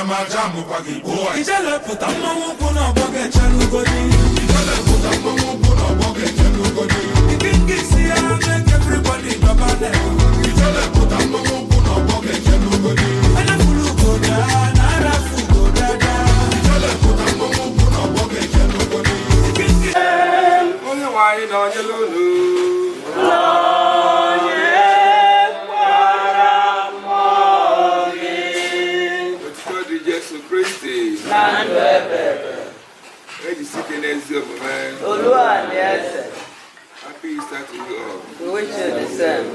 majamu kwa kiboa. Ijele puta mmanwu kuna boge chenu godi. Ijele puta mmanwu kuna boge chenu godi. Ikingisi ya make everybody babane. Ijele puta mmanwu kuna boge chenu godi. Ana fulu goda, nara fu goda da. Ijele puta mmanwu kuna boge chenu godi. Ikingisi onye wanyi na onye lolu. Happy Easter to you all. We wish you the same.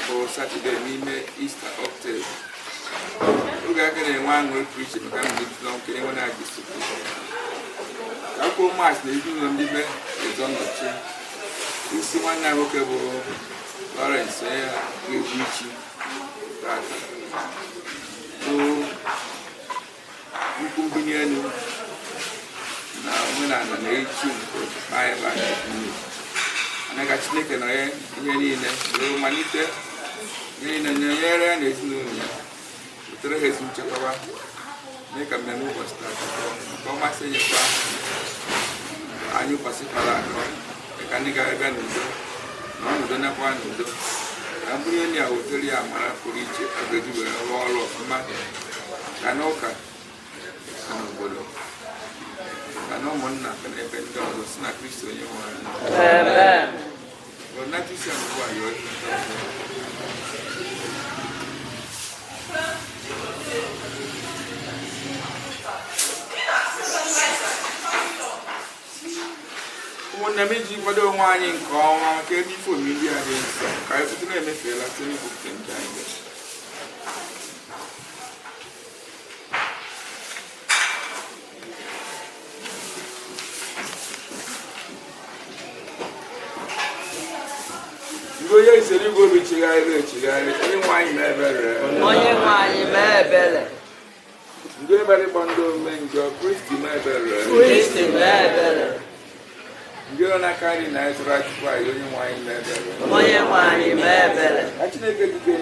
For Saturday, Easter octave. We are going to one will preach it, but I'm going to when I disappear. I go much, they do not live is on the chain. You see one now, Lawrence, we reach you. So, we could be near you. Na when I'm an 18, I like it. And I got snake and I ain't no money there. In an area and it's no. The three has in Chakava. Make a menu was started. Come, I say, I knew Pacifica. I can't get a gun. No, don't have one. I'm bringing you out to the Amara for each a wall of money. Kanoka. No one not can even go to snack Christ when you want. Amen. Well, not to say why you're when the meeting for the wine in call, I came before media. I put an MFL at any book in time. Yes, you go to Chigari, wine Mabella. Go by the bundle, make your Christy Mabella. You're not carrying nice right by your wine Mabella. Actually, get to be a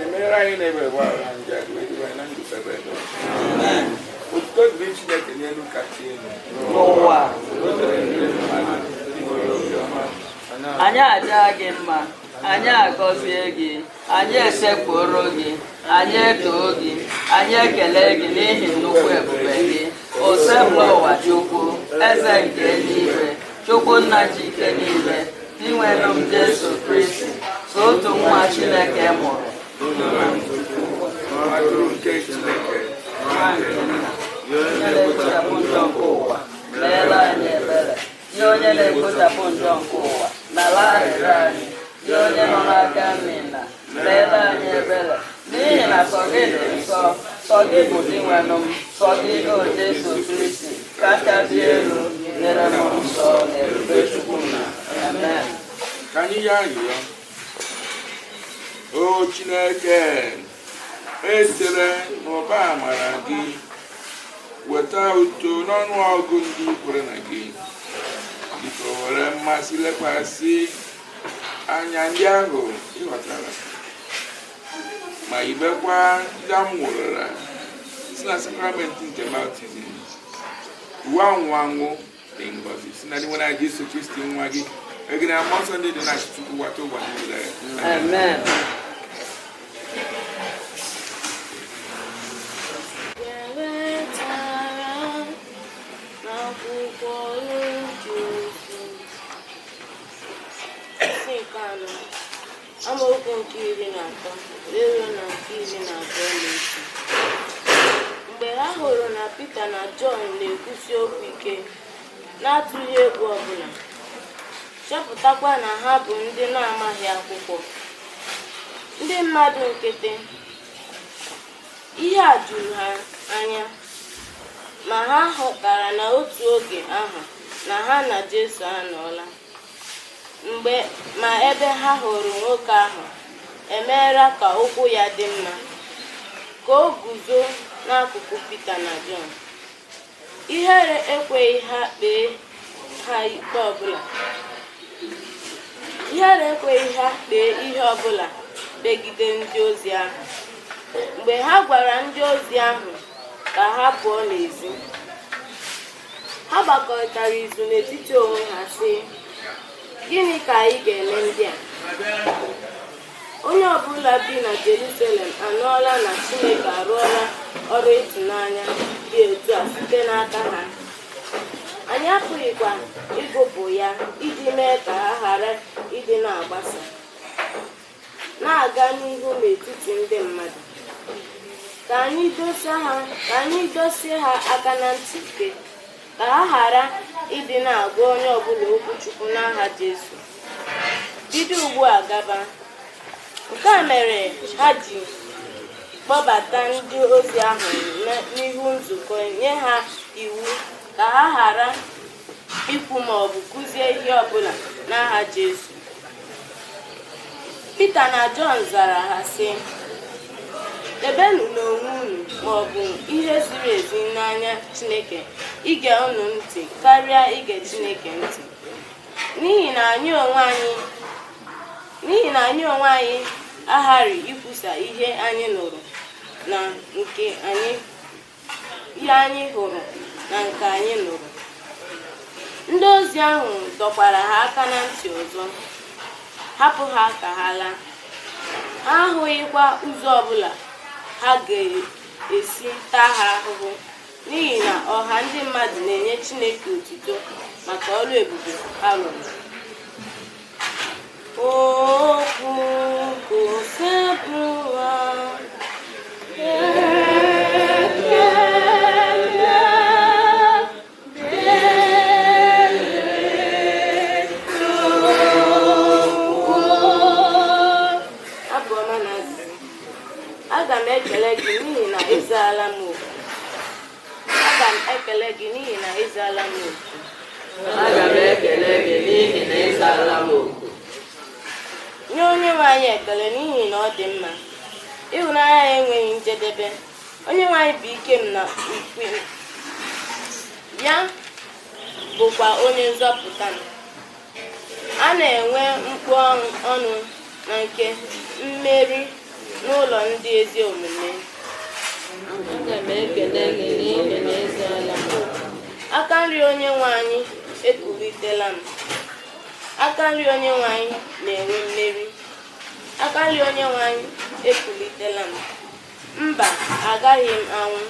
never while I'm just waiting for an answer. What's good beach like in your catching? Anya again, ma. Anya agọzie gị, anyị esekpụrụ gị, anyị etoo gị, anyị ekele gị n'ihi nnukwu ebube gị. Osebụla ụwa Chukwu, eze nke eluigwe, Chukwu nna ji ike niile, dị nwere m Jesu Kristi, so otu nwa Chineke mụrụ. Onye na-ekpochapụ njọ nke ụwa, meere anyị ebere. Nye onye na-ekpochapụ njọ nke ụwa, nara arịrịọ anyị. Onye nọ n'aka mmịna, meere anyị ebere. N'ihi na sọ gị dị nsọ, sọ gị bụ dị nwenụ m, sọ gị o Jesu Kristi, kacha dị elu, nyere m nsọ na ebube Chukwu na. Amen. Ka anyị ya arịrịọ. O Chineke, etere n'ụba amara gị, weta uto n'ọnụ ọgụ ndị kwere na gị. Biko were mmasị lekwasị anya ndị ahụ ịghọtara ma ibekwa ndị amụrụra si na sakramenti nke baptizim uwe anwụ dị ngọzi si na ndị nwere Jesu Kristi nwa gị egide na mmụọ nsọ ndị dị na Chukwu wata ụwa niile. Amen. Amaokwu nke 13 ruo na nke 12. Mgbe ha hụrụ na Pita na Jọn na-ekwusi okwu ike na-atụghị egwu ọbụla, chọpụtakwa na ha bụ ndị na-amaghị akwụkwọ, ndị mmadụ nkịtị, ihe a juru ha anya, ma ha ghọtara na otu oge ahụ na ha na Jesu anọọla. Ma ebe ha hụrụ nwoke ahụ, emeera ka ụkwụ ya dị mma, ka o guzo n'akụkụ Pita na Jọn. Ihere ekweghị ha kpee ihe ọbụla megide ndị ozi ahụ. Mgbe ha gwara ndị ozi ahụ ka ha pụọ n'ezi, ha gbakọtara izu n'etiti onwe ha sị, gịnị ka anyị ga-eme ndị a? Onye ọbụla bi na Jerusalem anụọla na Chineke arụọla ọrụ ịtụnanya dị otu a site n'aka ha. Anyị apụghịkwa ịgụpụ ya iji mee ka ha ghara ịdị na-aga n'ihu n'etiti ndị mmadụ. Ka anyị dosie ha aka na ntị ike, ka ha ghara ịdị na-agwa onye ọbụla okwu Chukwu n'aha Jesu. Bido ugbu a gaba. Nke a mere ha ji kpọbata ndị ozi ahụ n'ihu nzukọ, nye ha iwu ka ha ghara ikwu ma ọ bụ kụzie ihe ọbụla n'aha Jesu. Pita na Jọn zara ha sị, debenụ n'onwe unu ma ọ bụ ihe ziri ezi n'anya Chineke ige unu ntị karịa ige Chineke ntị. N'ihi na anyị onwe anyị aghaghị ikwusa ihe anyị nụrụ na nke anyị hụrụ na nke anyị nụrụ. Ndị ozi ahụ dọkwara ha aka na ntị ọzọ, hapụ ha ka ha laa. Ha ahụghịkwa ụzọ ọbụla ha ga-esi taa ha ahụhụ, n'ihi na ọha ndị mmadụ na-enye Chineke otuto maka ọrụ ebube ha rụrụ. Aga m ekele gị n'ihi na ịzaala m oku. Aga m ekele gị n'ihi na ịzaala m oku. Aga m ekele gị n'ihi na ịzaala m oku. Nye Onyenwe anyị ekele n'ihi na ọ dị mma. Ịhụnanya ya enweghị njedebe. Onyenwe anyị bụ ike m na ukwe ya, bụkwa onye nzọpụta m. A na-enwe mkpu ọnụ na nke mmeri n'ụlọ ndị ezi omume. Aga m ekele gị n'ihi na ịzaala m oku. Aka nri Onyenwe anyị ekulitela m. Aka nri Onyenwe anyị na-enwe mmeri. Aka nri Onyenwe anyị ekulitela m. Mba, agaghị m anwụ,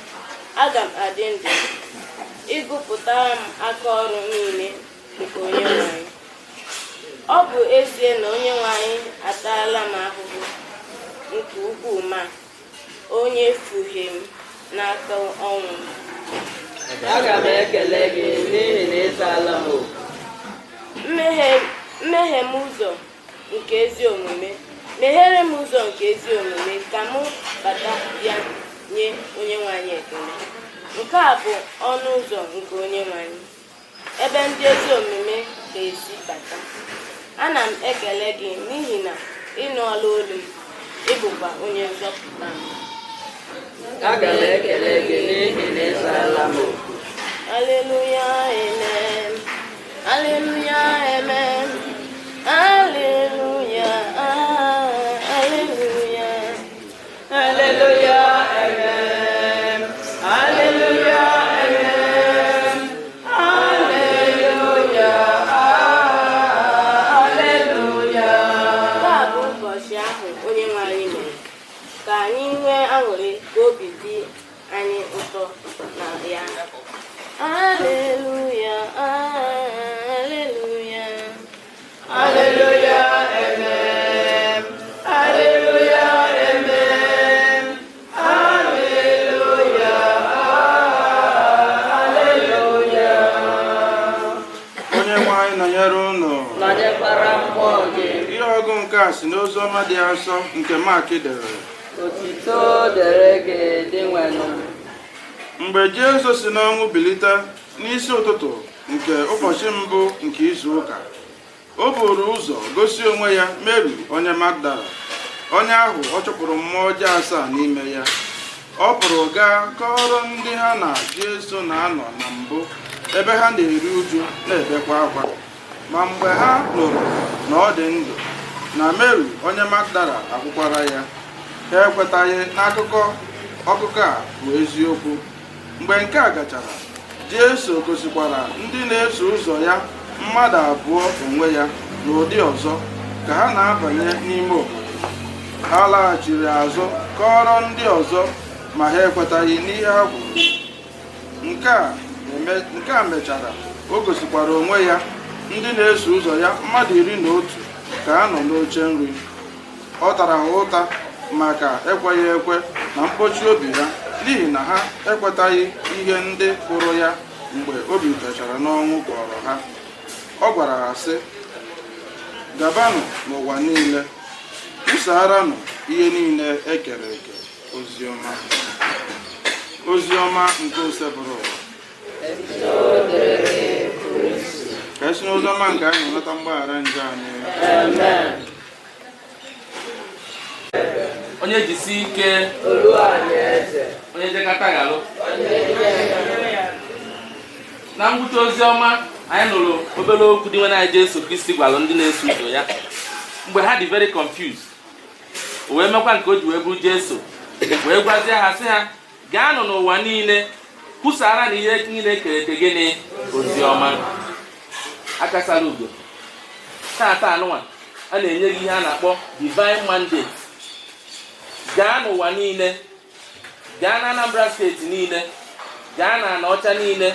aga m adị ndụ ịgụpụtara m aka ọrụ niile nke Onyenwe anyị. Ọ bụ ezie na Onyenwe anyị ataala m ahụhụ nke ukwuu, ma o nyefughị m n'aka ọnwụ. Aga m ekele gị n'ihi na ịzaala m oku. Mmehie m ụzọ nke ezi omume, meghere m ụzọ nke ezi omume ka m bata bịa nye Onyenwe anyị ekele. Nke a bụ ọnụ ụzọ nke Onyenwe anyị, ebe ndị ezi omume ga-esi bata. Ana m ekele gị n'ihi na ị nụọla olu m, ị bụkwa onye nzọpụta m. Aga m ekele gị n'ihi na ịzaala m oku. Haleluya, amen. Haleluya, amen. Haleluya, haleluya. Haleluya, amen. Haleluya, amen. Haleluya, haleluya. Taa bụ ụbọchị ahụ Onyenwe anyị mere, ka anyị nwee aṅụrị, ka obi dị anyị ụtọ na ya. Haleluya, haleluya. Haleluya, amen. Haleluya, amen. Haleluya, haleluya. Onyenwe anyị nọnyere unu. Nọnyekwara mmụọ gị. Ihe ọgụ nke a si n'ozi ọma dị asọ nke Mak dere. Otito dere gị dị nwenụ. Mgbe Jesu si n'ọnwụ bilite n'isi ụtụtụ nke ụbọchị mbụ nke izu ụka, o buru ụzọ gosi onwe ya Meri onye Magdala, onye ahụ ọ chụpụrụ mmụọ ọjọọ asaa n'ime ya. Ọ pụrụ gaa kọọrọ ndị ha na Jesu na-anọ na mbụ ebe ha na-eru uju na-ebekwa akwa. Ma mgbe ha nụrụ na ọ dị ndụ, na Meri onye Magdala akwụkwara ya, ha ekwetaghị n'akụkọ ọkụkọ a bụ eziokwu. Mgbe nke a gachara, Jesu gosikwara ndị na-eso ụzọ ya mmadụ abụọ onwe ya n'ụdị ọzọ ka ha na-abanye n'ime obodo. Ha laghachiri azụ kọrọ ndị ọzọ, ma ha ekwetaghị n'ihe ha kwuru. Nke a mechara, o gosikwara onwe ya ndị na-eso ụzọ ya mmadụ 11 ka ha nọ n'oche nri. Ọ tara ha ụta maka ekweghị ekwe na mkpọchi obi ha, n'ihi na ha ekwetaghị ihe ndị hụrụ ya mgbe obi fechara n'ọnwụ kpọrọ ha. Ọ gwara ha sị, gabanụ n'ụwa niile, kwusaaranụ ihe niile e kere eke oziọma. Oziọma nke ose bụrụ ụwa. Ka esi n'oziọma nke anyị nweta mgbaghara njọ anyị. Onye jisi ike, onye jekata galụ. Na ngwụcha oziọma, anyị nụrụ obere okwu dị nwe anyị Jesu Kristi gwalụ ndị na-eso ụzọ ya mgbe ha dị very confused. O wee mekwa nke o ji wee bụrụ Jesu wee gwazie ha sị ha, gaanụ n'ụwa niile kwusara na ihe niile ekere eke gịnị oziọma. Akasala ugo tata anụnwa a na-enye gị ihe a na-akpọ divine mandate. Gaa n'ụwa niile, gaa na Anambra steeti niile, gaa na Anaọcha niile,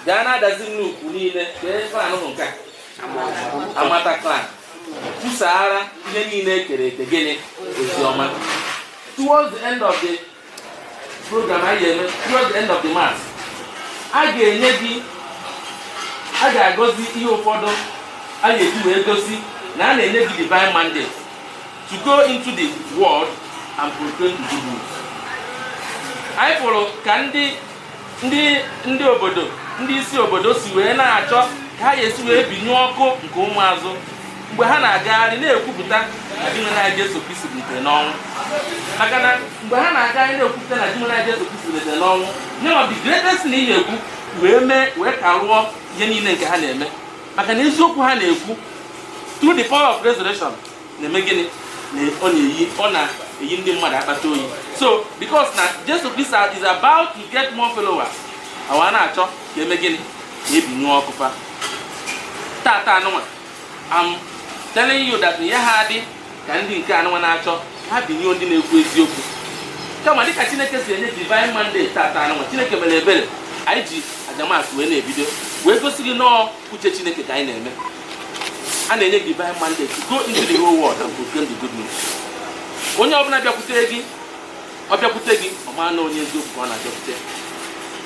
gaa na Adazi-Nnukwu niile, nke Amata Clan, kwusara ihe niile ekere eke gịnị oziọma. Towards the end of the program anyị eme, towards the end of the mass, a ga-enye gị, a ga-agọzi ihe ụfọdụ a ga-eji wee gosi na a na-enye gị divine mandate to go into the world and proclaim the good news. Anyị fụrụ ka ndị obodo, ndị isi obodo si wee na-achọ ka ha ga-esi wee binye ọkụ nke ụmụazụ mgbe ha na-agagharị na-ekwupụta na Jimena Jesu Kristi bilitere n'ọnwụ. Maka na mgbe ha na-agagharị na-ekwupụta na Jimena Jesu Kristi bilitere n'ọnwụ, nye ọ the greatest na ihe ekwu wee ka rụọ ihe niile nke ha na-eme. Maka na eziokwu ha na-ekwu through the power of resurrection na-eme gịnị? Ọ na-eyi ndị mmadụ akpata oyi. So because na Jesu Kristi is about to get more followers, awa na-achọ ka eme gịnị? Ka ebinye ọkụfa. Tata anụnwa, I'm telling you that ihe ha dị ka ndị nke anụnwa na-achọ ha binye ndị na-ekwu eziokwu. Kama dịka Chineke si enye divine mandate tata anụnwa, Chineke mere ebere anyị ji ajamas wee na-ebido wee gosi gị nọọ uche Chineke ka anyị na-eme. A na-enye divine mandate to go into the whole world and proclaim the good news. Onye ọbụla bịakwute gị, ọ maa na onye eziokwu ka ọ na-abịakwute.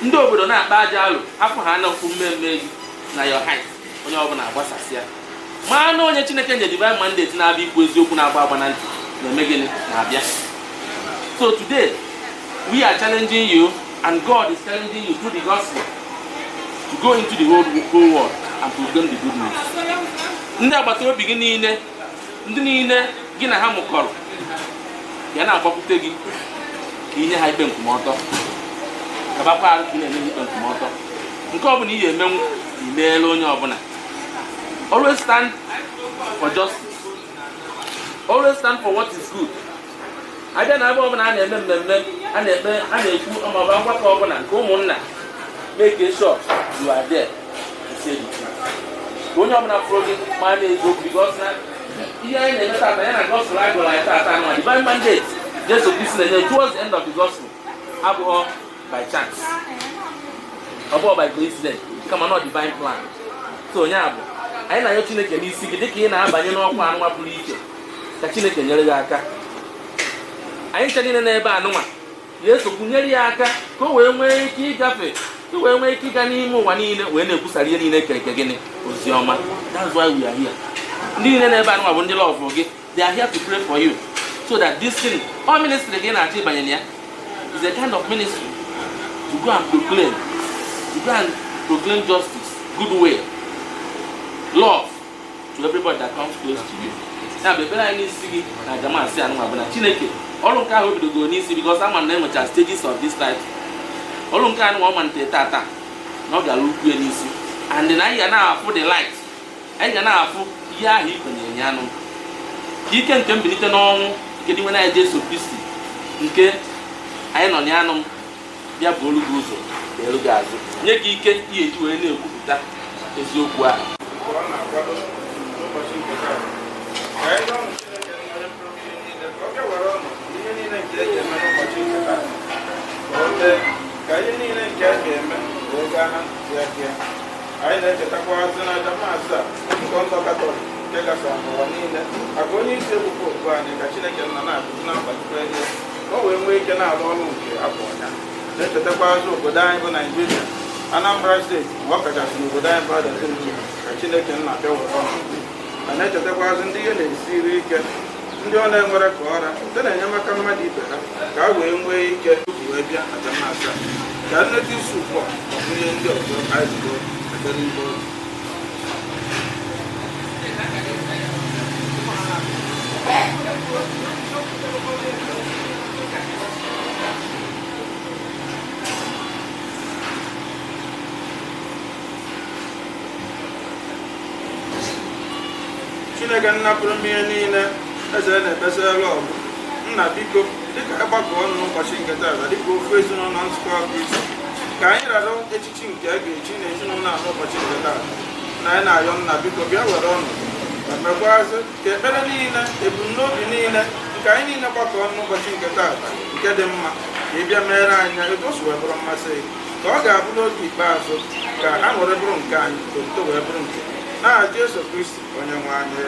Ndị obodo na-akpa aja alụ, afọ ha na okwu mmemme gị na your height, onye ọbụla agbasasịa. Maa na onye Chineke nye divine mandate na-abịa ikwu eziokwu na-agba agba na ntị na-eme gịnị na-abịa. So today, we are challenging you and God is challenging you through the gospel to go into the whole world and proclaim the good news. Ndị agbata obi gị niile, ndị niile gị na ha mụkọrọ, ya na-agbakwute gị ka inye ha ikpe nkwụmọtọ. Gabakwa arụ ka ị na-enye ikpe nkwụmọtọ. Nke ọbụla ị ga-emenwu imeela onye ọbụla. Always stand for justice. Always stand for what is good. Abịa na ebe ọbụla a na-eme mmemme, a na-ekwu ọmaọbụ agbakọ ọbụla nke ụmụnna, make sure you are there to say the truth. Onye ọbụla fụrụ gị ma na-eziokwu, because na ihe anyị na-eme tata ya na gospel anyị gụrụ anyị tata nwa divine mandate Jesu Kristi na-enye towards the end of the gospel abụghọ by chance, ọ bụghọ by coincidence, kama not divine plan. So onye abụ anyị na-anyọ Chineke n'isi gị dịka ị na-abanye n'ọkwa anụnwa pụrụ iche ka Chineke nyere gị aka. Anyị nche niile n'ebe anụnwa ga-esokwu nyere ya aka ka o wee nwee ike ịgafe, ka o wee nwee ike ịga n'ime ụwa niile wee na-ekwusara ihe niile kere eke gịnị oziọma. That's why we are here. Ndị niile n'ebe anụnwa bụ ndị love gị. They are here to pray for you so that this thing, all ministry gị na-achọ ịbanye na ya is a kind of ministry to go and proclaim justice, good way, love to everybody that comes close to you. Na bebere anyị n'isi gị na ajamasị anụnwa bụ na Chineke ọrụ nke ahụ bidogoro n'isi, because ama na enwecha stages of this type. Ọrụ nke anụnwa ọ malitere tata na ọ gara ukwu n'isi, and na anyị ga na-afụ the light, anyị ga na-afụ ihe ahụ ikwenyere ya anụ. Ka ike nke mbilite n'ọnwụ nke dị nwe na Jesu Kristi nke anyị nọ n'anụ m bịa buru gị ụzọ eru gị azụ nye gị ike ihe eji wee na-ekwupụta eziokwu ahụ. Ọ na-akwado n'ụbọchị nke taa ka anyị ọṅụ Chineke nwere mkpụrụ mmiri niile ka ọ bịa were ọnọdụ ihe niile nke e ga-eme n'ụbọchị nke taa ka o mee ka ihe niile nke a ga-eme wee gaa na ntụziaka ya. Anyị na-echetakwazị na aja maazị a nke ndọ Katọlik nke gasara n'ụwa niile maka onye isi ebubo okpu anyị ka Chineke nna na-akụzi na mkpachikwa ihe ka o wee nwee ike na-arụ ọrụ nke afọ ọnya. Na-echetakwazị obodo anyị bụ Naijiria, Anambra steeti ma ọ kachasị n'obodo anyị bụ Adatundu ka Chineke nna bịa were ọnọdụ. Ma na-echetakwazị ndị ihe na-esiri ike, ndị ọ na-enwere ka ọra site na enyemaka mmadụ ibe ha ka a wee nwee ike ubi wee bịa aja maazị a ka nneta isi ugbu a bụ ihe ndị ọzọ anyị bido ekpere igbe ozi. Chineke nna pụrụ ihe niile eze na-ekpesara ọgụ nna biko dịka ịgbakọ ọnụ n'ụbọchị nke taata dịka ofu ezinụlọ nzukọ Kristi ka anyị rara echichi nke a ga-echi na ezinụlọ a n'ụbọchị nke taata na anyị na-ayọ nna biko bịa were ọnụ ma mekwazị ka ekpere niile ebumnobi niile nke anyị niile gbakọ ọnụ n'ụbọchị nke taata nke dị mma ka ị bịa mere anyị etu o si wee bụrụ mmasị gị ka ọ ga-abụ n'oge ikpeazụ ka aṅụrị bụrụ nke anyị otuto wee bụrụ nke n'aha Jesu Kristi onye nwe anyị.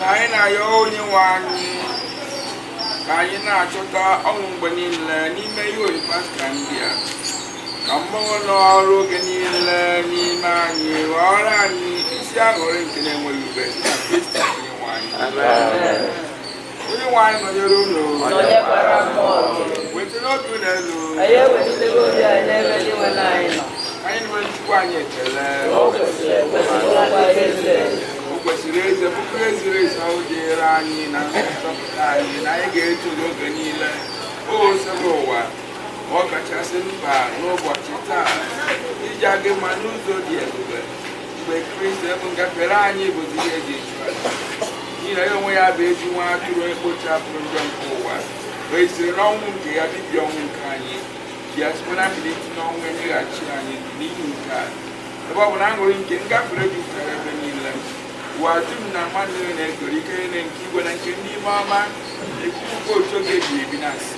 Anyị na-ayọ onye nwe anyị ka anyị na-achọta ọṅụ mgbe niile n'ime ihe olifaka ndị a ka mgbanwe n'ọrụ oge niile n'ime anyị ghọrọ anyị isi aṅụrị nke na-enweghị ube na Kristi onye nwe anyị. Onye nwe anyị nọnyere unu wetara obi unu elu anyị nwere Chukwu anyị ekele o kwesịrị eze puku eziri ezi ahụ dịrị anyị na nzọpụta anyị na anyị ga-eto n'oge niile o sere ụwa ọ kachasị mkpa n'ụbọchị taa iji aga mma n'ụzọ dị ebube mgbe Kristi bụ ngafere anyị bụzi ihe dị n'ihi na ya onwe ya bụ ezi nwa atụrụ ekpochapụrụ njọ nke ụwa wee siri n'ọnwụ nke ya bibie ọnwụ nke anyị ya site na mbilite n'ọnwụ enyeghachi anyị n'ihi nke a ebe ọ bụ na aṅụrị nke ngafere jupụtara ebe niile ụwa dum na mmadụ niile na-egoro ike niile nke igwe na nke ndị ime ọma ekwukwu otu oge ebi ebi na-asị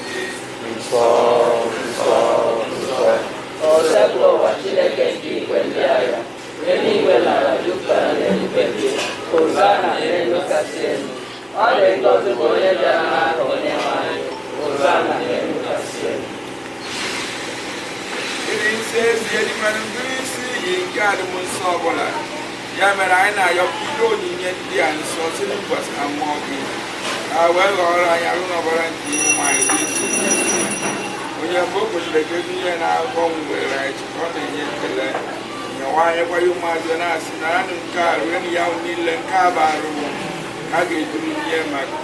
Chineke nke igwe ndị agha eluigwe lara jupụtara n'eluigwe gị Hozana n'elu kasị elu ọ dị ngọzi bụ onye bịara n'aha onye nwe anyị Hozana n'elu kasị elu. Ịdị nsọ ezi eluigwe mbiri isi iyi nke adịm nsọ ọbụla ya mere anyị na-ayọkwa ihe onyinye ndị a nsọ si n'ụbọchị na mmụọ gị ka wee ghọrọ anyị arụ n'ọbara nke ihe nwanyị dị isi onye mgbe o kwesịrị ka ezi ihe na-agwọ nwere anyị chịkọ ọ na-enye ekele nyewa anyị kwaghị ụmụazị na-asị na anụ nke a rue na ya niile nke a bụ arụ ha ga-eduru ihe maka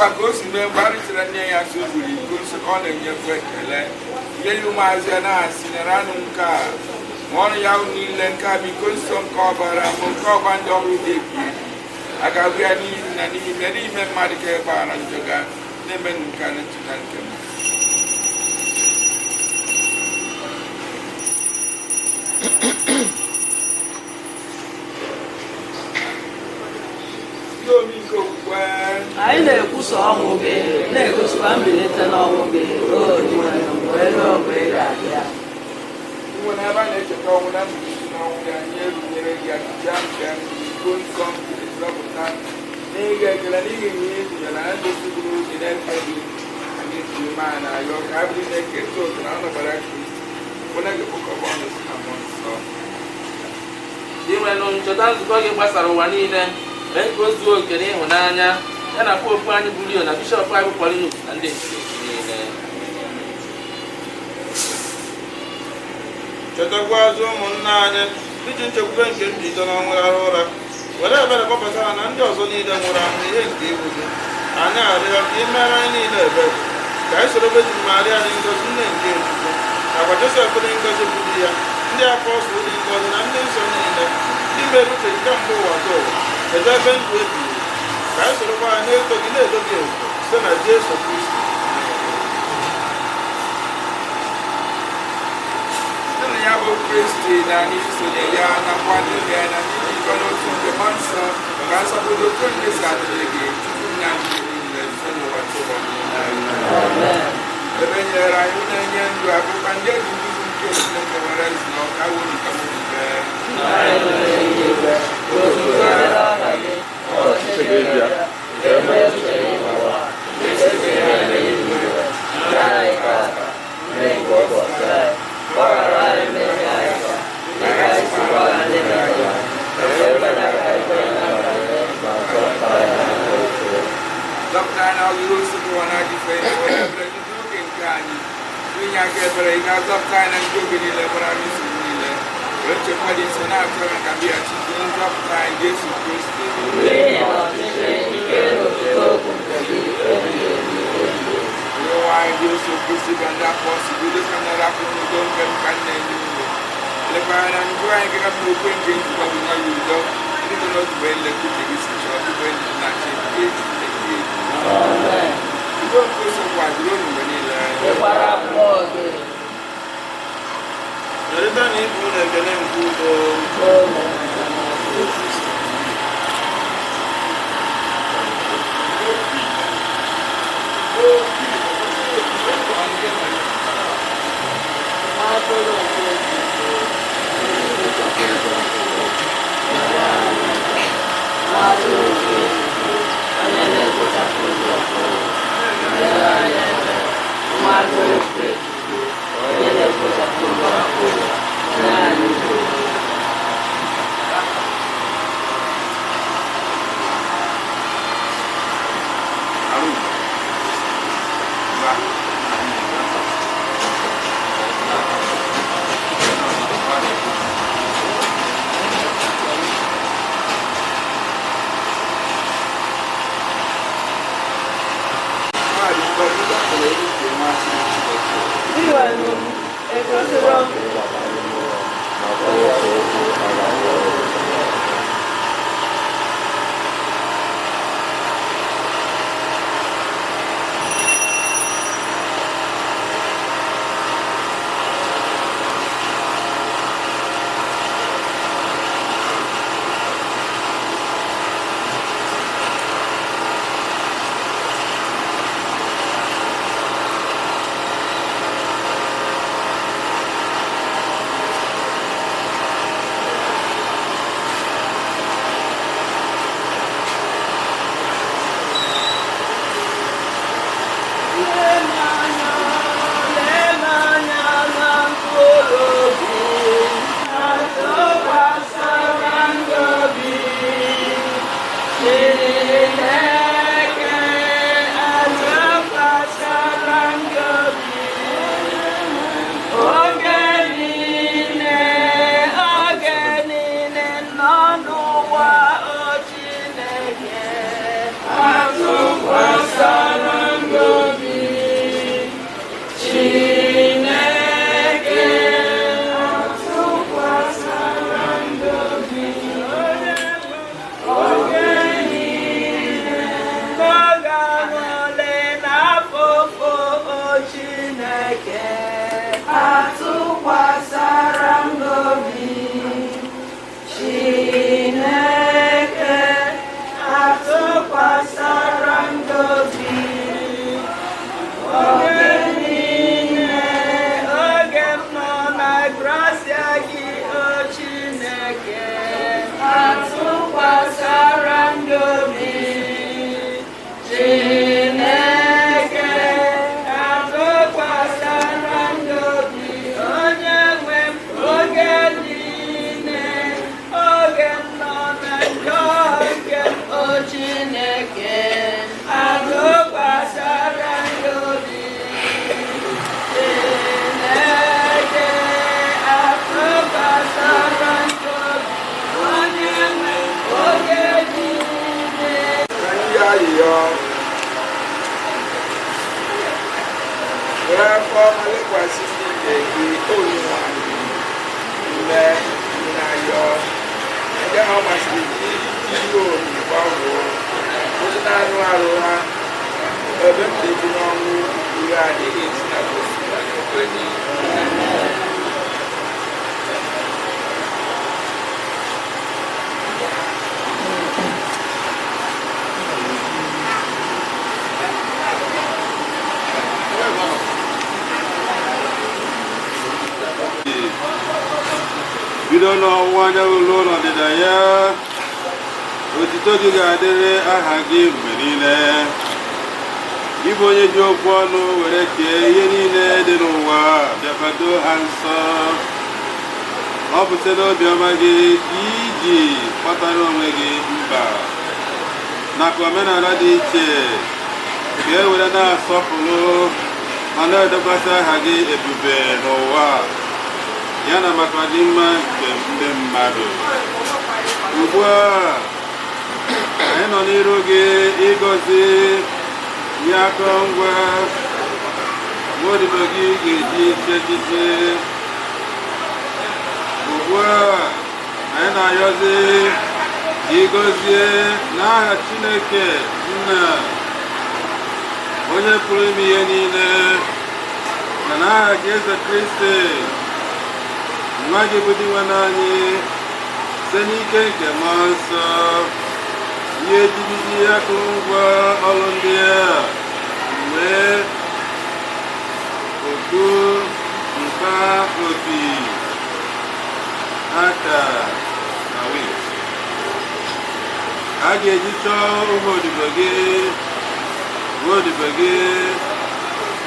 kwa ka o si mee mgbe a rụchara nne ya so buru iko so ọ na-enyekwa ekele nye ya ụmụazị ya na-asị nyeranụ nke a ma ọrụ ya niile nke a biko nsọ nke ọbara bụ nke ọgba ndị ọrụ dị ebi a ga-abụ ya n'ihi na n'ime mmadụ ka ịgbaghara njọ ga na-eme nke a na ncheta nke m anyị na-ekwusa ọnwụ gị na-egosikwa mbilite n'ọnwụ gị nwere ebe a na-echeta ọnwụ na mbilite n'ọnwụ ya anyị erunyere gị achịcha nke iko nsọ mbilite zọpụta n'ịga ekele n'ihi ihe ịgụnyere na ndozi bụrụ oge na-efe gị anyị jiri maa na ayọ ka a bụrụ na-eketa otu na ọnọbara kristi bụna gị kpụkọba ọnụ si na mmụọ nsọ inwenụ ncheta nzukọ gị gbasara ụwa niile mee ka o zuo oke n'ịhụnanya ya na popu anyị bụ Leo na bishọp anyị bụ Paulinus na ndị niile. Chetakwazi ụmụnna anyị iji nchekwube nke mbilite n'ọnwụ rahụ ụra were ebere kpọpụta ha na ndị ọzọ niile nwụrụ anwụ ihe nke iwu gị anyị arịọ ka ị mere anyị niile ebere ka anyị soro Virgin Maria dị ngozi nne nke Chukwu nakwa Josef dị ngozi bụ di ya ndị apọstụl dị ngozi na ndị nsọ niile ndị mere uche nke mba ụwa ka ụwa kedu ebe ndụ ebighị ka anyị sorokwa anyị na-eto gị na-edo gị ezo site na Jesu Kristi site na ya bụ Kristi na anyị sonye ya nakwa n'ime ya na ndị jikọ n'otu nke mmụọ nsọ ka nsọpụrụ otu nke si adịrị gị Chukwu na ndị niile site n'ụwa tụba ebe nyere anyị na-enye ndụ akụkọ ndị eji nduzi nke Chineke nwere ezi na ọka wuru ka mụ Dọkịta na ọgụgụ osisi ụwa na-adịfe ebere ndị oge nke anyị inye aka ebere ị ga-azọpụta anyị na ndị oge niile gbara anyị nsogbu niile wee chekwa dị nso na-atụ anya ka mbịaghachi site nzọpụta anyị Jesu Kristi nwa anyị Jesu Kristi bụ ndị apọstụl bido ka nara akwụkwọ udo nke m ka nna enye ụlọ lekwa anya na njụ anyị ka gafere okwe nke njikọ bụ nwa ya udo ndị dị n'otu bụ elekụ uche gị si chọọ tupu ndị na-achị udo nke osokwa dịrị unu mgbe niile Nerịta na ibu unu ekele nke udo ayịyọ were afọ ọma lekwasị n'ime gị onye nwanyị ime na-ayọ ndị ha masịrị gị iji obi gbanwoo ozi na-anụ arụ ha ebe m dị n'ọnwụ ihe adịghị esi na gosipụta bido n'ọwụwa anyanwụ ruo n'ọdịda ya otito gị ga-adịrị aha gị mgbe niile ịbụ onye ji okwu ọnụ were kee ihe niile dị n'ụwa bịakọdo ha nsọ ọ bụ site n'obiọma gị ka iji kpatara onwe gị mba nakwa omenala dị iche ka e were na-asọpụrụ ma na-edokwasị aha gị ebube n'ụwa ya na maka ọdịmma nke ndị mmadụ. Ugbu a anyị nọ n'iru gị ịgọzi ihe akụrụngwa odibo gị ga-eji chechiche. Ugbu a anyị na-ayọzi ịgọzie n'aha Chineke Nna onye pụrụ ime ihe niile na n'aha Jesu Kristi nwa gị bụ di nwanne anyị site n'ike nke mmụọ nsọ ihe ejiji akụrụngwa ọrụ ndị a wee otu nka opi aka na wit a ga-eji chọọ ụmụ odibo gị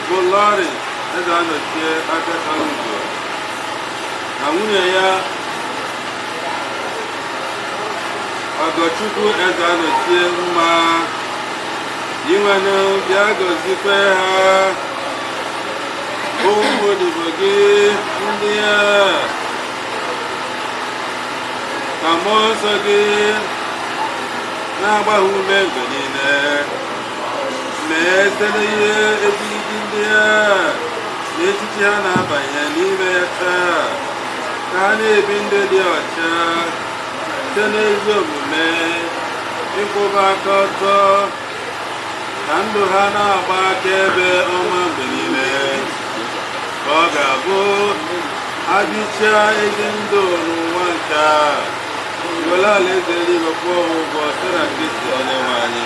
bụ Lọrị eze anọchie aka Ugo na nwunye ya Ọgọchukwu eze anọchie mma inwenụ bịa gọzikwe ha ụmụ odibo gị ndị a ka mmụọ nsọ gị na-agba ha ume mgbe niile mee site n'ihe ejiji ndị a na echichi ha na-abanye n'ime ya taa ka ha na-ebi ndụ dị ọcha site n'ezi omume ịkwụba aka ọtọ ka ndụ ha na-agba akaebe ọma mgbe niile ka ọ ga-abụ ha bichaa ezi ndụ n'ụwa nke a were alaeze eluigwe kwụọ ha ụgwọ site na Kristi Onyenwe anyị.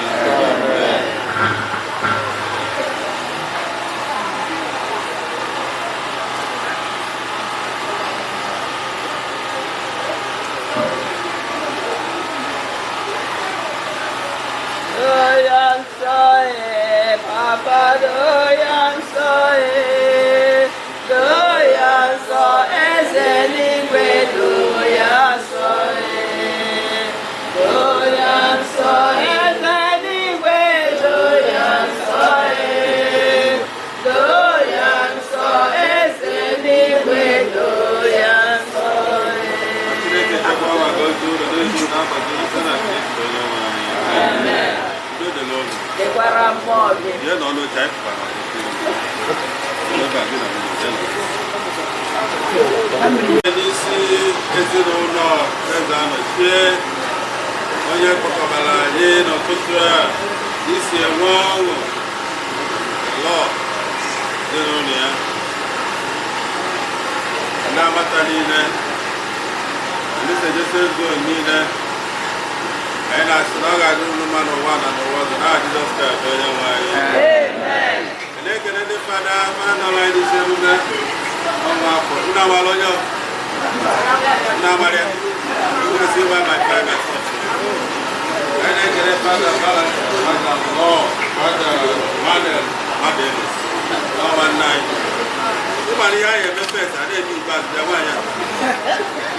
N'isi ezinụlọ eze anọchie onye kpọkọbara anyị n'ụtụtụ a isi enwe ọṅụ lọ ezinụlọ ya ndị amata niile ndị sejesi ezo niile anyị na-asị na ọ ga-adị unu mma n'ụwa na n'ụwa ọzọ na Jizọs Kraịst onye nwe anyị. Na-ekele ndị fada nọrọ anyị n'isi emume ọnwa afọ ndị amara onye ndị amara ya kwesị ịgba ma private anyị na-ekele fada fada lọ fada Manuel Madelis n'ọnwa nna anyị ịmara ihe anyị eme fes a na-eme ikpeazụ bịa nwaanyị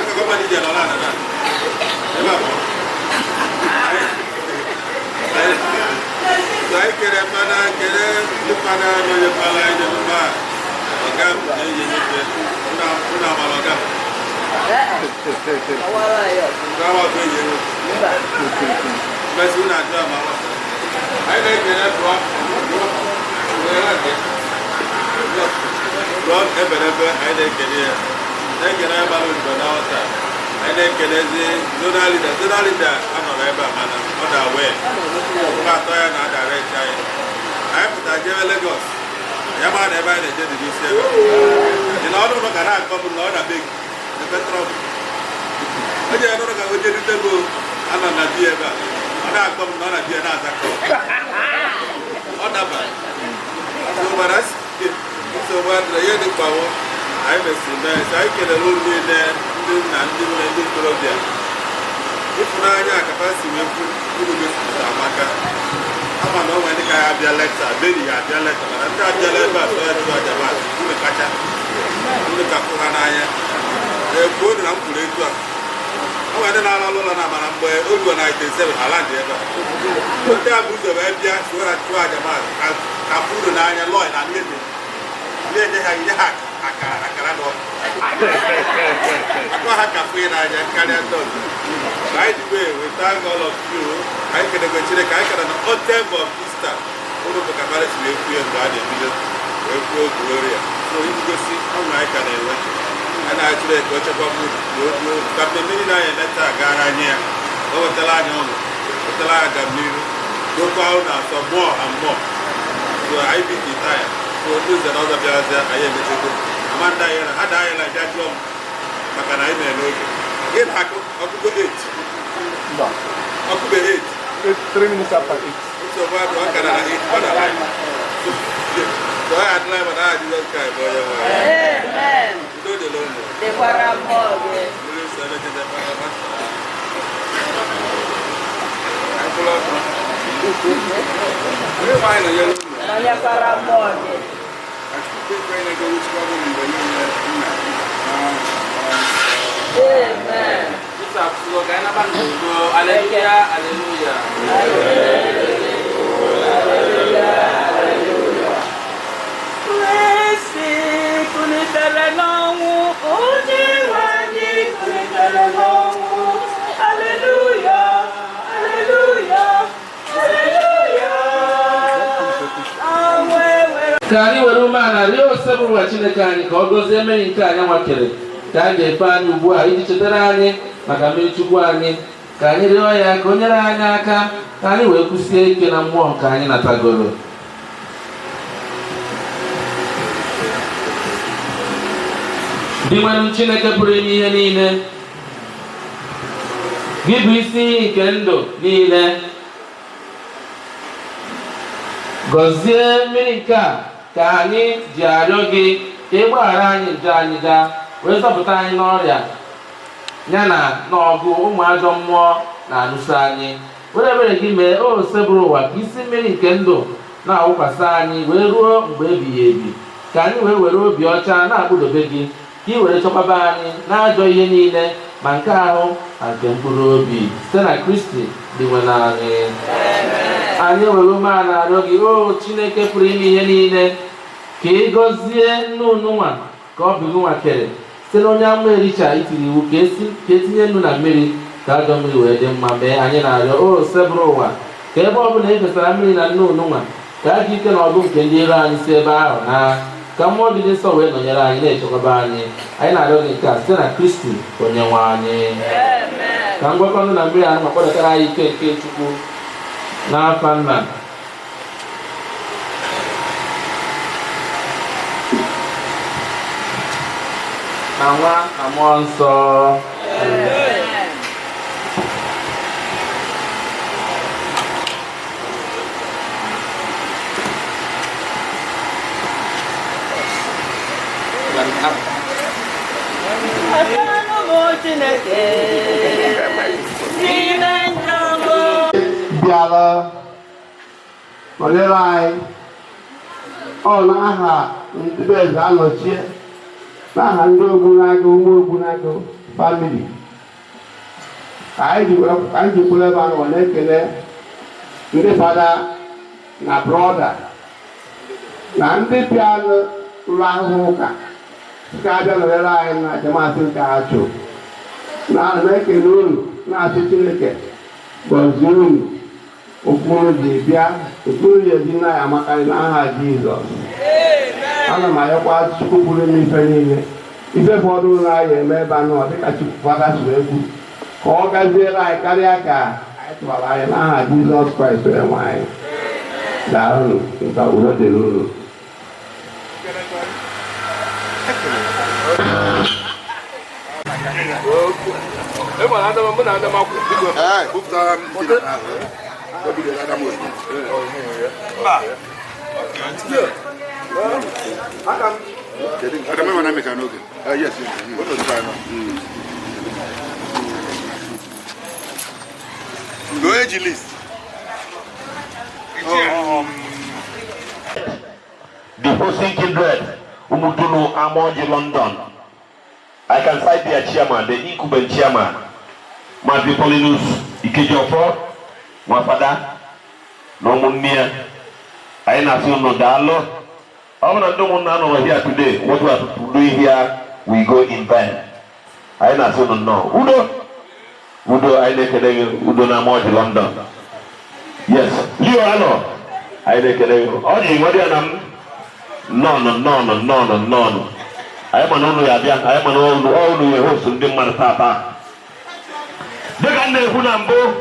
a gọọmenti ji nọrọ ana ebe abụọ anyị kere fada kele ndị fada n'onye fada anyị na-emume a ọga na-eyi nyefe ụlọ amara ọga gawa bụ enyi mmesi na-ajụ amara anyị na-ekele Blọk Eberebe, anyị na-ekele ya na-ekele ya bara odibo na ọta anyị na-ekelezi zonal leader anọrọ ebe a mana ọ da-wee ụka atọ ya na direct anyị pụtara jewe Lagos ya mara na ebe anyị na-eje dị n'isi ebe dị na ọnụ ụlọ ga na-akọ bụ na ọ na-be gị petrọl o jere n'ụlọ ka o jedutego anọ na di ebe a ọ na-akọ m na ọ na di ya na-aza ọ daba nsogbu adịrị ihe dị mkpawo anyị mesịrị mee so anyị kelere ụlọ niile ndị nna ndị nne ndị ntorobịa ịfụnanya akapa si wee kwu uru gosipụta amaka ama na o nwere ndị ka ya abịa lekta beri ya abịa lekta mana ndị abịala ebe a sọ ya jụrụ ajaba unu kacha unu ka fụ ha n'anya ekwuo dị na m kwuru etu a o nwere ndị na-alụ ụlọ na amara mgbe oruo na 97 ala dị ebe a ndị a bụ ụzọ wee bịa so ha chụọ ajaba ka fụ uru n'anya lọị na ndị na-enye ha ihe ha akara n'ọkụ akwa ha ka fụ n'anya karịa ndị ọzọ anyị dị wee weta all of you anyị kedegwe Chineke anyị kere na otem of Easter ụlọ bụ ka mara siri ekwu ya mgbe a na-ebido wee kwuo gloria so igosi ọṅụ anyị ka na-enwe anyị na-achị Chineke ochekwa mụrụ ka mmiri na-anya eleta gara anyị ya o wetara anyị ọṅụ wetara anyị agamnihu dokwa ahụ na-asọ mmụọ ha mmụọ so anyị bikita ya so ndị ụzọ na ọzọ bịarazịa anyị emechego ama ndị anyị na ha da anyị na bịa jụọ m maka na anyị mere n'oge gị na-akụ ọkụkọ 8 ọkụkọ 8 3 minutes after 8 nsogbu adụ ọ kara na 8 ọ na anyị so anyị adịla ma na adịghị nke anyị bụ onye nwe udo dịla ụmụ Dekwara mmụọ gị. mmiri nsọ na-ejede mara anyị kwụrụ ọkụ onye nwe anyị na-enyere ụmụ Nọnyekwara mmụọ gị. Amen. Aleluya, aleluya. Kulitere n'ọnwụ, onye nwe anyị kulitere n'ọnwụ. Aleluya, aleluya, aleluya. Ka anyị were umeala rịọ osebụ ụwa Chineke anyị ka ọ gọzie mmeri nke anyị nwakere ka a ga-efe anyị ugbu a iji chetara anyị maka mmiri Chukwu anyị ka anyị rịọ ya ka o nyere anyị aka ka anyị wee kwụsie ike na mmụọ nke anyị natagoro. Dị nwenụ Chineke pụrụ ime ihe niile, gị bụ isi iyi nke ndụ niile, gọzie mmiri nke a ka anyị ji arịọ gị ka ị gbaghara anyị njọ anyị gaa wee zọpụta anyị n'ọrịa ya na n'ọgụ ụmụ ajọ mmụọ na-anụso anyị. Were ebere gị mee o osebụrụ ụwa ka isi mmiri nke ndụ na-awụkwasị anyị wee ruo mgbe ebighị ebi, ka anyị wee were obi ọcha na-akpụdobe gị ka ị were chekwaba anyị n'ajọ ihe niile ma nke ahụ na nke mkpụrụ obi site na Kristi dị nwe anyị. Anyị were umeala arịọ gị o Chineke pụrụ ime ihe niile ka ị gọzie nnu nwa ka ọ bụ gị nwakere site na onye amụma Elisha itiri iwu ka etinye nnu na mmiri ka ajọ mmiri wee dị mma. Mee anyị na-arịọ o osebụrụ ụwa ka ebe ọ bụla e fesara mmiri na nnu nwa ka ajọ ike na ọgụ nke ndị iro anyị si ebe ahụ na ka mmụọ dị nsọ wee nọnyere anyị na-echekwaba anyị. Anyị na-arịọ gị nke a site na Kristi onye nwe anyị. Ka ngwakọ nnu na mmiri ahụ ma kpọdatara anyị ike nke Chukwu n'afa Nna na Nwa na Mmụọ Nsọ. bịara nọnyere anyị ọ n'aha ndị eze anọchie n'aha ndị Ogbunagụ ụmụ Ogbunagụ famili anyị jikwuru ebe ahụ na-ekele ndị fada na brọda na ndị bịa ụlọ ahụhụ ụka nke abịa nọnyere anyị na jamasị nke ha chụ na ana m ekele unu na-asị Chineke gọzie unu okpuru ji bịa okpuru ji eji na ya amakarị n'aha Jizọs. Ana m ayọkwa Chukwu pụrụ ime ife niile ife fọdụ ụlọ anyị eme ebe anụ dịka Chukwu Fada suru ekwu ka ọ gaziere anyị karịa ka anyị tụbara anyị n'aha Jizọs Kraịst enwe anyị. Daalụnụ, nka udo dịrị unu. The hosting kindred, Umutunu Amonji London. I can cite their chairman, the incumbent chairman, Matthew Polinus Ikejofo, Mwafada, Nomunia, Aina no Dalo. I'm not doing none over here today. What we are doing here, we go in vain. Aina no. Udo, I make Udo Namoji London. Yes, Leo Ano. I make no. I am an only Abian, I am an old host in Martapa. The Gande Hunambo.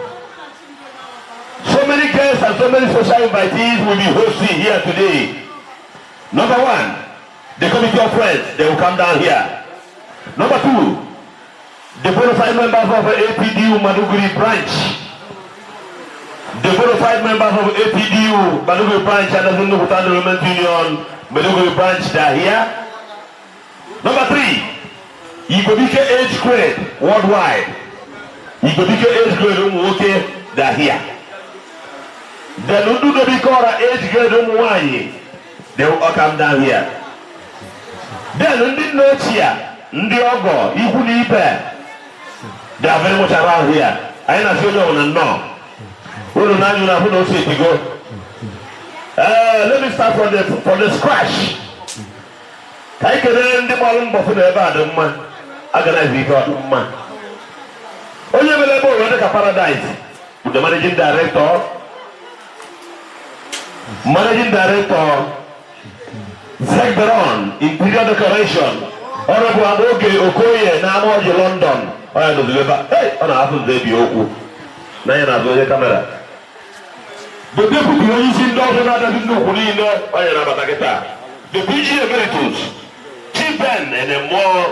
So many guests and so many social invitees will be hosting here today. Number one, the committee of friends, they will come down here. Number two, the bona fide members of the APDU Maduguri branch. The bona fide members of APDU Maduguri branch and the Nukutan Development Union Maduguri branch, they are here. Number three, Igobike age grade worldwide. Igobike age grade okay, they are here. The Nudugobikora age grade Umwani, they will all come down here. Then Ndi Nochia, Ndi Ogo, Ikuni Ipe, they are very much around here. I ain't sure you want to know. Who don't know who don't say to go? Let me start from the scratch. I can end the bottom of the bad man. I can have got man. Only available in the paradise with the managing director, Zegberon, Imperial Decoration, Honorable Aboge Okoye, Namoji London. I know the river. Hey, on half of the Bioku. Nine of the camera. The deputy is in Dawson, I don't know who you know. I am about the PG Emeritus. Ben and a more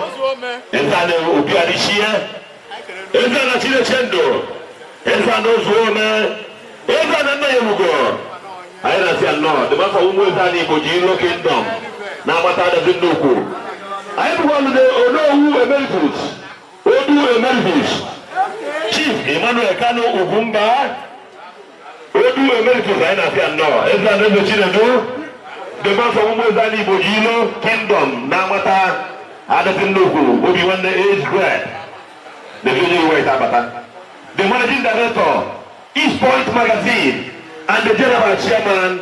Ezana Ubiadishia, Ezana Chilechendo, Ezana Zone, Ezana Nayamugo. I don't say no, the Master Umuzani Bojino Kingdom, Namata Zinduku. I am one of the Odo Emeritus, Odu Emeritus, Chief Emmanuel Kano Ubumba, Odu Emeritus. I don't say no, Ezana Chiledo. The man from Umuzani Bojino Kingdom, Namata, Adatinduku, will be one the age grade. The video way Tabata. The managing director, East Point Magazine, and the general chairman,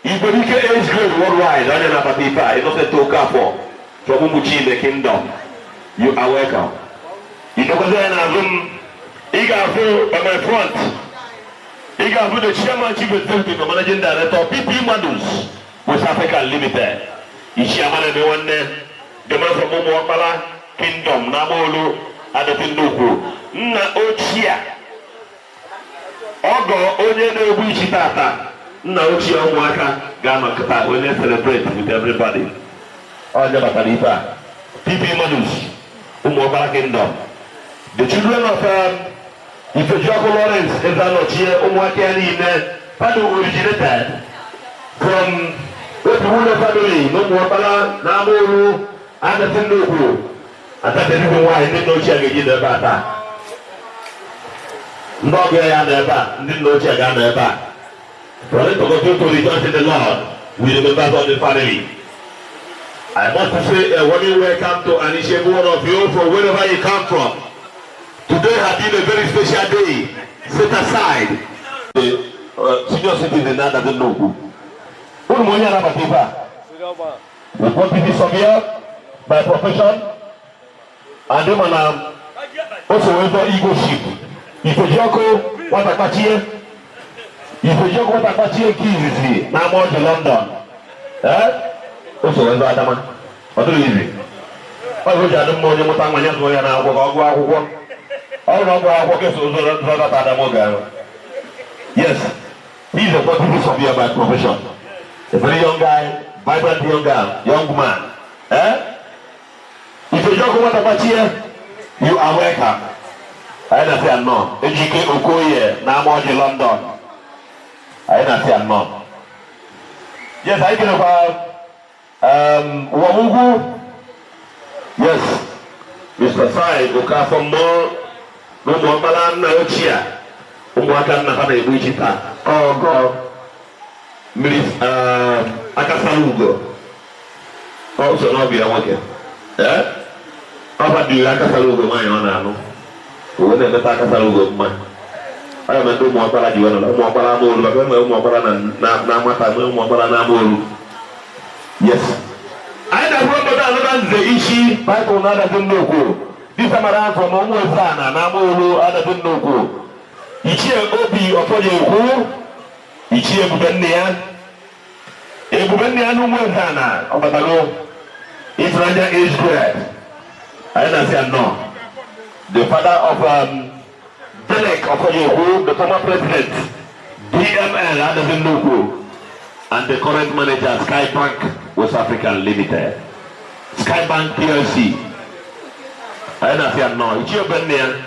Ibodike age grade worldwide, Anna Patipa, Innocent Tokapo, from Umuchi in the kingdom. You are welcome. You know what Igafu by my front. Igafu the chairman, chief executive, the managing director, PP Madus. West Africa Limited. Ishiamana de one the man from Momoapala Kingdom, Namolu, Adatinduku. Na Ochia Ogo, Onye no Wichitata. Na Ochia Mwaka, Gama Kata, when they celebrate with everybody. Oja Batalipa, PP Manus, Momoapala Kingdom. The children of Ifejoko Lawrence, Ezanochia, Umwakani, Padu originated from the family, no more Bala, Namuru, and the Tinduku. And that's the reason why I didn't know Chag in the Bata. Not there and the back, didn't know Chag and the back. For them to continue to rejoice in the Lord with the members of the family. I want to say a warming welcome to each one of you from wherever you come from. Today has been a very special day. Set aside the senior citizen that doesn't know who. We want to be Soviet by profession, and them also over ego ship. If a Joko, what a Ifejoko watakachie kizizi na moja London. Oso wezo adama. Ọdún yìí. Ọdún yìí adé mọ́ ọjọ́ mọ́ta àwọn ẹ̀yẹ́ sọ̀rọ̀ yẹn náà ọgbọ̀ akwụkwọ. Ọdún ọgbọ̀ akwụkwọ kẹsàn-án zọrọ Adamu gàrọ. Yes, he is a political surveyor by profession. A very young guy, vibrant young man. Ifejoko watakachie, you are welcome. I don't say no. Ejike Okoye na moja London. I don't say no. Yes, I can about Wamugu. Yes, Mr. Sai Okafomo. No more Malan Naochia. Umwaka na hana ibuchita. Oh God. Miss Akasalugo. Also no be a worker. Apa di Akasalugo my honor. Uwe na Akasalugo man. Ayo mendo mo para jiwa na mo para mo lu ba mo para na mata mo para na mo. Yes. I da from the other the issue by to na da no ko. This amara from mo sana na mo lu ada no ko. Ichie obi ofoje ko. Ichie bubenia. E bubenia no mo sana obatalo. Israel age grade. I don't say no. The father of Delek Okoyewu, the former president, DML Adazinuku, and the current manager, Skybank West African Limited, Skybank PLC. I don't say no. It's your banner.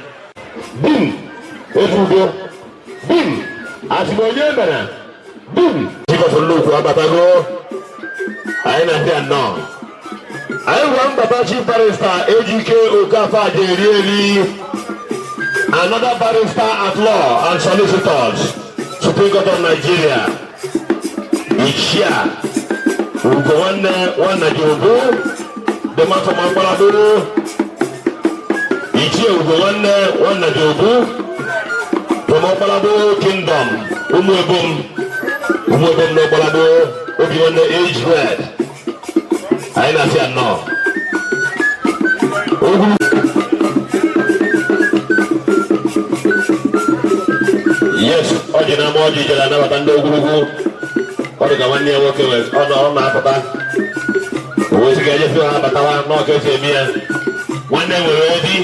Bim, Efugo, Bim, Asimoyebana, Bim, Chikosunuku Abatago. I don't say no. I want Baba Chief Barrister Ejike Okafa Jerieli. Another barrister at law and solicitors, Supreme Court of Nigeria. Ichia, Ugowane, Jobu, the man from Amparabu. Ichia, Ugowane, Jobu, from Amparabu Kingdom, Umwebum no Palabu, Ubiwane age red. I don't say no. Yes, ojina moji jala na batando gurugu. Odi kawani ya woke we. Ono apata. Uwezi kaje fiwa batawa no kese mia. Wande wewedi.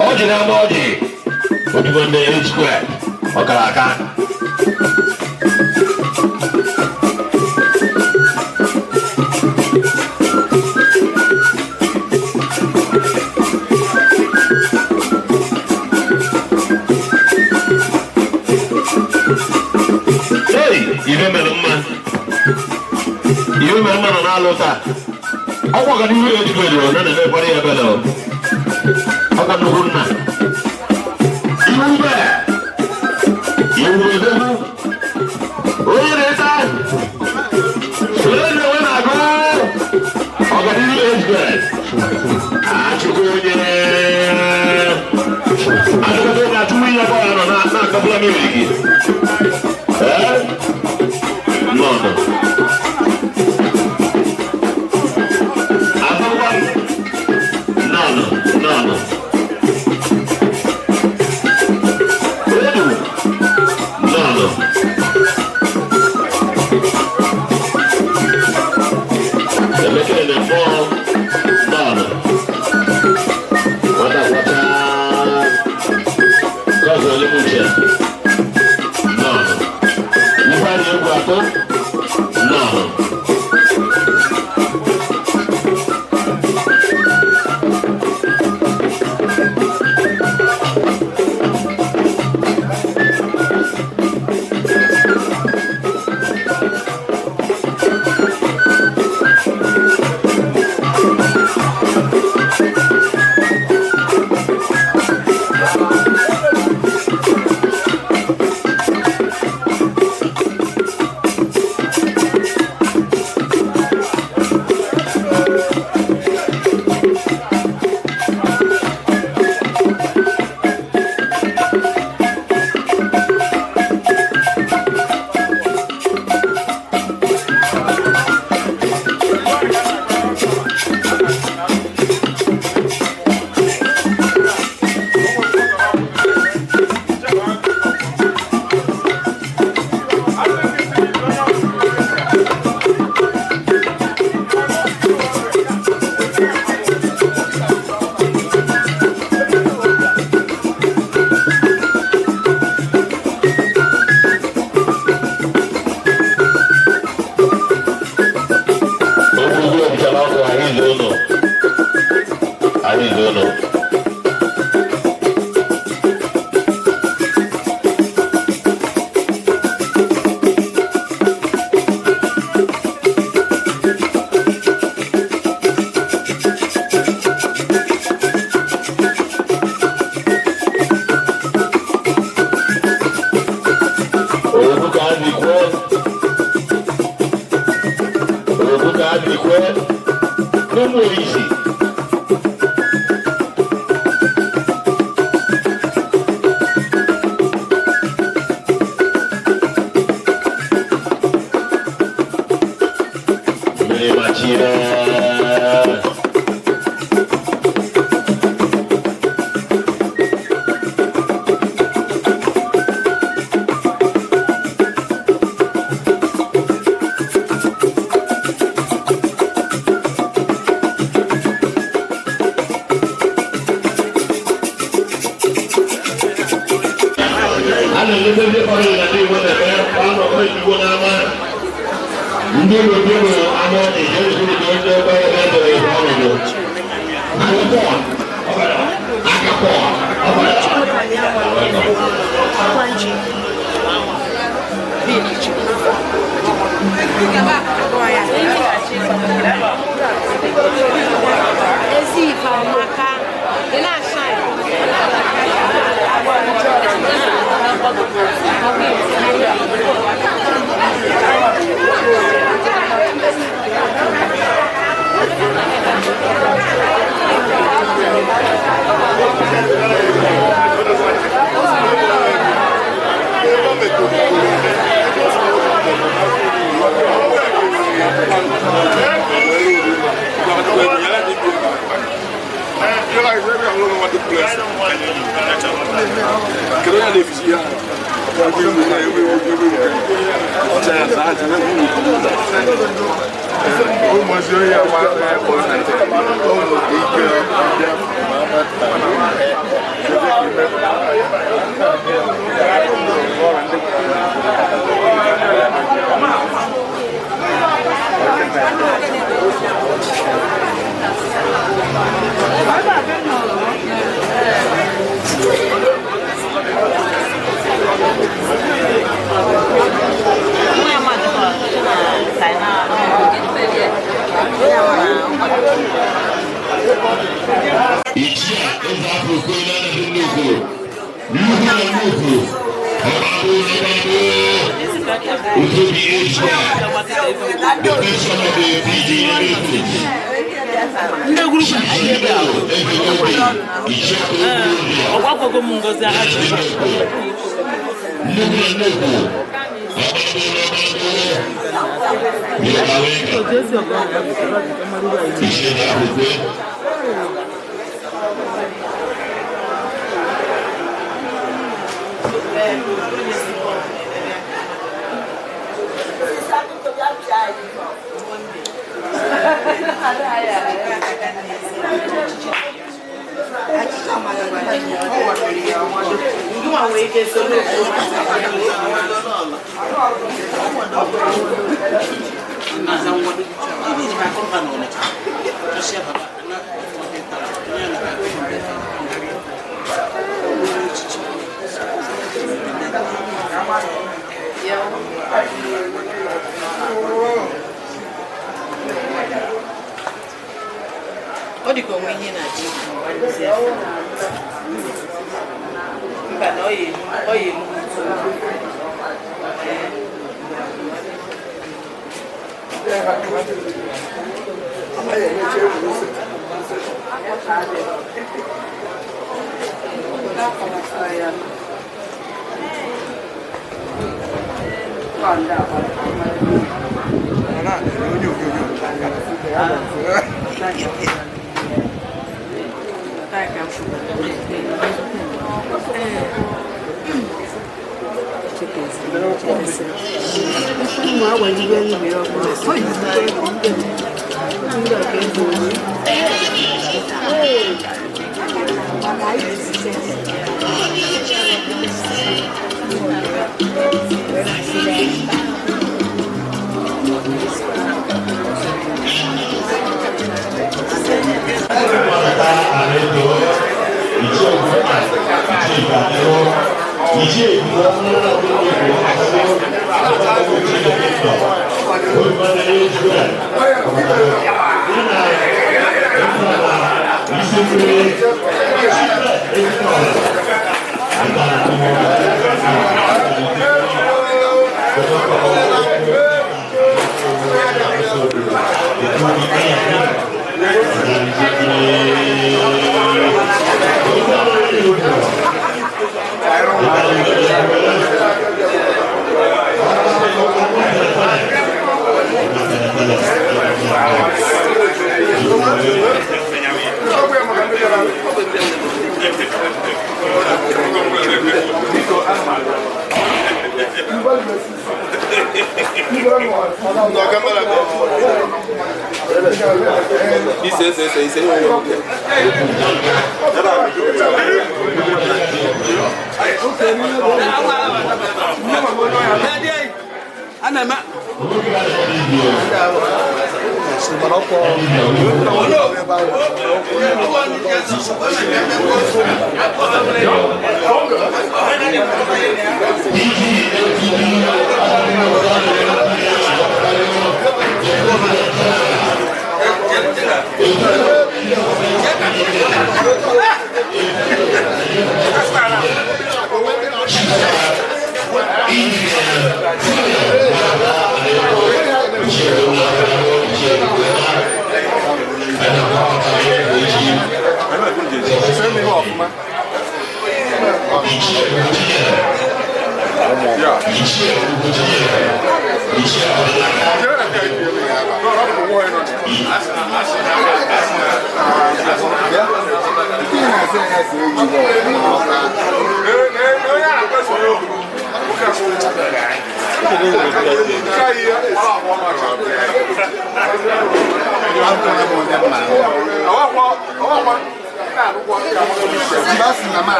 Ojina moji. Odi wande H square. Okalaka. You remember on our lota. I walk on you age video, none of everybody ever know. How come you not? You there? You will do. Oh, there's that. So when I go, how come you age good? I should go there. I don't know that 2 years ago, I'm not couple of music. No. Ahí yo no. Como dice? Me machina.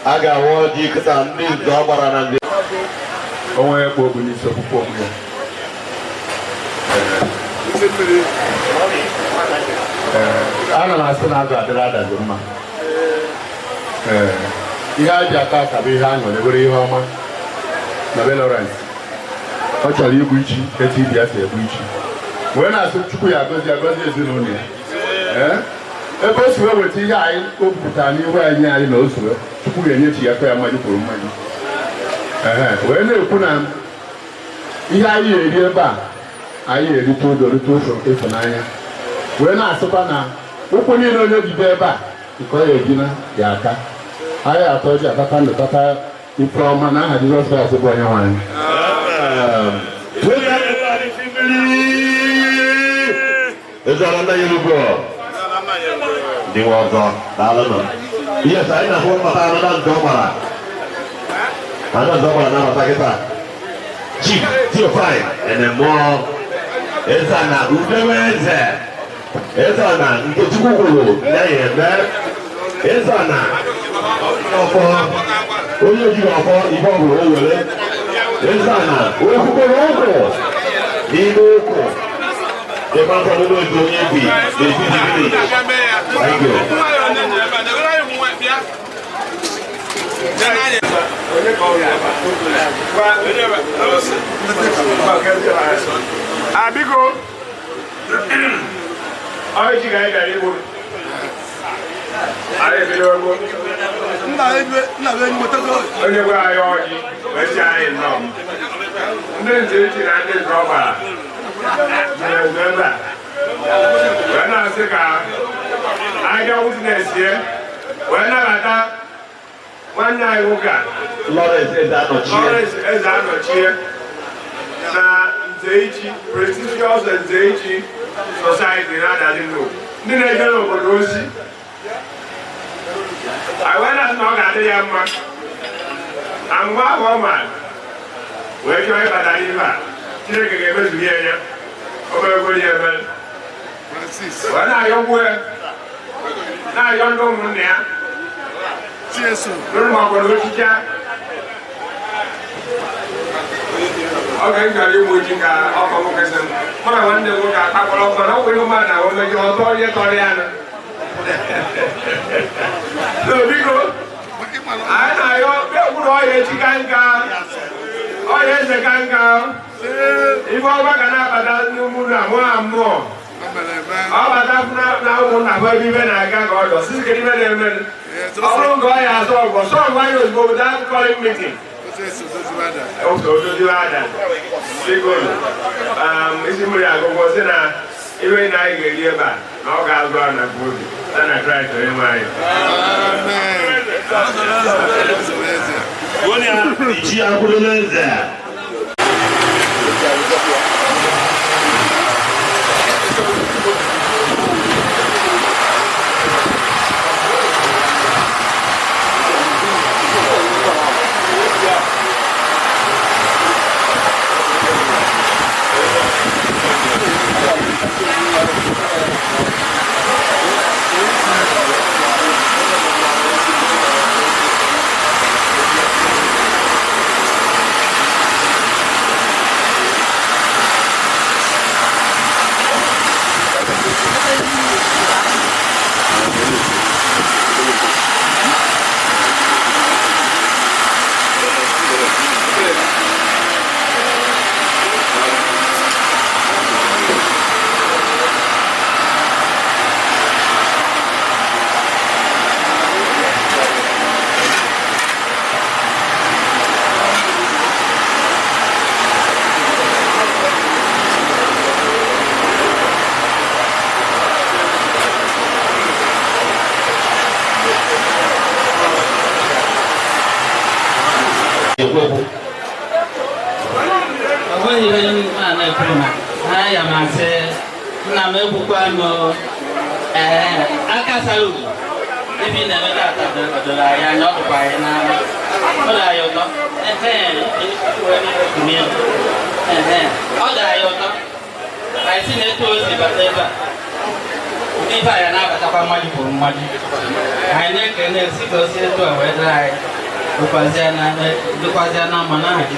Aga woji kita ndi zobara na ndi. Onwe ekpo bu ni sopupo mu. Ana na asị na azụ adịrị adazụ mma. Ihe aji aka ka bụ ihe aṅụ lebere ihe ọma na be Lawrence. Ọ chọrọ igbu ichi etu ibi ya si egbu ichi. Wee na-asụ Chukwu ya agọzi ezinụlọ ya. Ebe o si wee weta ihe anyị o bupụtara n'ihu anyị na o so Chukwu ga-enyechi ya kwa ya mmadụ kwuru mmadụ. Wee na-ekwu na ihe anyị eri ebe a anyị erite ụdọ rite ụzọ ịfụnanya. Wee na-asịkwa na ụkwụ niile onye jide ebe a nke ọ ya ejina ya aka anyị atọ ji akata ndụkọta ife ọma na aha Jizọs Kraịst bụ onye nwanyị. Di warga dalam. Iya saya nak buat mata anda domara. Anda domara nama mata kita. Chip 05 and then more. Esana udeweze. Esana nkechukwulu na yeme. Esana ọfọ onye ji ọfọ ibe ọbụla o were. Esana okwukoro ọkụ n'ime okwu. The man from the Lord is only be. Thank you. Abigo. Ayo jika ini dari ibu. Ayo video ibu. Nggak ada motor. Ini gua ayo lagi. Berjaya nom. Ini jadi nanti coba. Remember, when I say, I got witness here, when I nwanne anyị nwoke a Lawrence Eze Anọchie na Nzeichi Prestigious Nzeichi Society na-adadị ndị na-eje n'obodo ozi anyị na ọ ga-adị ya mma na mgbe ahụ ọ maara wee chọọ ịbata n'ihe a Chineke ga-emezughị ya obegoro ya ebe wee na-ayọgbu ya na-ayọ ndị ụmụnne ya n'ụmụ ọgbọrọ ochicha oge m gara ịmụ ji ka ọkọ nwoke sị mụ na nwanne m nwoke akpakpọrọ ọkọ na ọ nwere mmadụ na omeji ọtọ onye tọrọ ya nụ biko anyị na-ayọ ekwuru ọya echi ka nka ọya eze ka nka ife ọgba ga na-abata n'ụmụnna mụ na mmụọ ọ bata na ụmụnna bụ ebe ibe na-aga ka ọdọ sisi kedu ibe na-eme ọ bụrụ nke ọya azọ ọgwọ sọ ọgwụ anyị ozugbo obodo akụkọrị meeting isi mmiri agụgụ si na iwe na anyị ga-eri ebe a na ọ ga-azụ a na obi na na Kraịst onye nwe anyị Ji akwụrụ eze.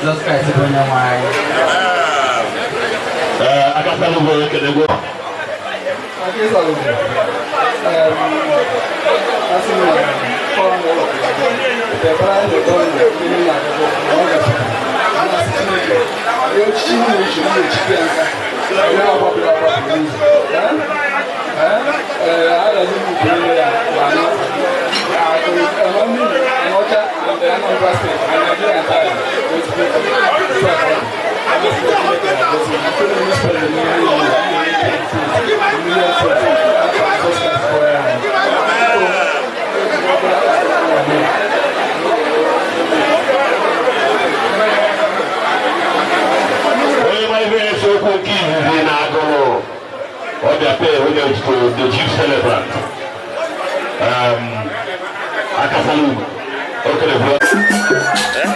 Jesus Christ bụ onye nwe anyị. Akasala ugbo ekele gwo. Akasala ugbo. Asị m na kọrọ m ụlọ. Debara ndị gọọmenti ndị na-akwụkwọ na ọ gafere. Ana asị Chineke, ya ochichi m na-echi m na-echipi ya nka. Ya agbapụrụ agbapụrụ ụzọ. Adazi m kwuru ya ma na Ọcha and the Anambra State and Nigeria entire was the chief celebrant. Akasalu. Okay,